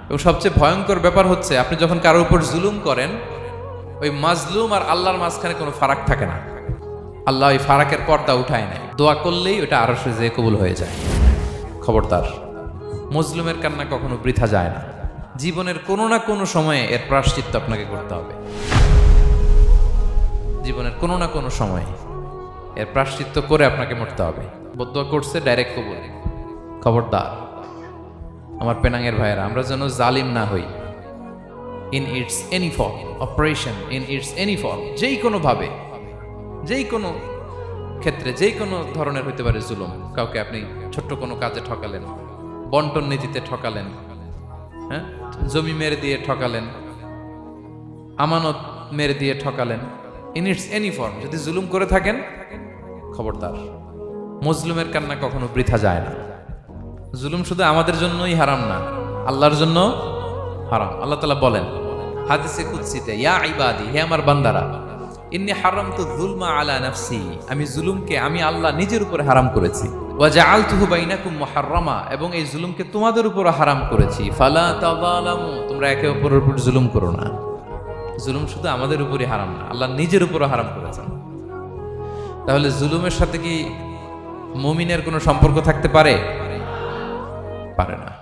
এবং সবচেয়ে ভয়ঙ্কর ব্যাপার হচ্ছে আপনি যখন কারোর উপর জুলুম করেন, ওই মাজলুম আর আল্লাহর মাঝখানে কোনো ফারাক থাকে না। আল্লাহ ওই ফারাকের পর্দা উঠায় নেয়, দোয়া করলেই ওটা আরশে যেয়ে কবুল হয়ে যায়। খবরদার, মজলুমের কান্না কখনো বৃথা যায় না। জীবনের কোনো না কোনো সময়ে এর প্রায়শ্চিত্ত আপনাকে করতে হবে। জীবনের কোনো না কোনো সময়ে এর প্রায়শ্চিত্ত করে আপনাকে মরতে হবে। বদদোয়া করছে, ডাইরেক্ট কবুল। খবরদার আমার পেনাঙ্গের ভাইয়েরা, আমরা যেন জালিম না হই। In it's any form, operation in it's any form, যেই কোনো ভাবে, যেই কোনো ক্ষেত্রে, যেই কোনো ধরনের হইতে পারে জুলুম। কাউকে আপনি ছোট্ট কোনো কাজে ঠকালেন, বন্টন নীতিতে ঠকালেন, হ্যাঁ, জমি মেরে দিয়ে ঠকালেন, আমানত মেরে দিয়ে ঠকালেন, ইন ইটস এনি ফর্ম যদি জুলুম করে থাকেন, খবরদার, মজলুমের কান্না কখনো বৃথা যায় না। জুলুম শুধু আমাদের জন্যই হারাম না, আল্লাহর জন্য হারাম। আল্লাহ তাআলা বলেন হাদিসে কুদসিতে, ইয়া ইবাদি, হে আমার বান্দারা, ইন্নী হারামতু যুলমা আলা নাফসি, আমি জুলুমকে আমি আল্লাহ নিজের উপরে হারাম করেছি। ওয়া জাআলতুহু বাইনাকুম মুহাররামা, এবং এই জুলুমকে তোমাদের উপর হারাম করেছি। ফালা তাযালামু, তোমরা একে অপরের উপর জুলুম করো না। জুলুম শুধু আমাদের উপরই হারাম না, আল্লাহ নিজের উপরও হারাম করেছেন। তাহলে জুলুমের সাথে কি মুমিনের কোনো সম্পর্ক থাকতে পারে? পারে না।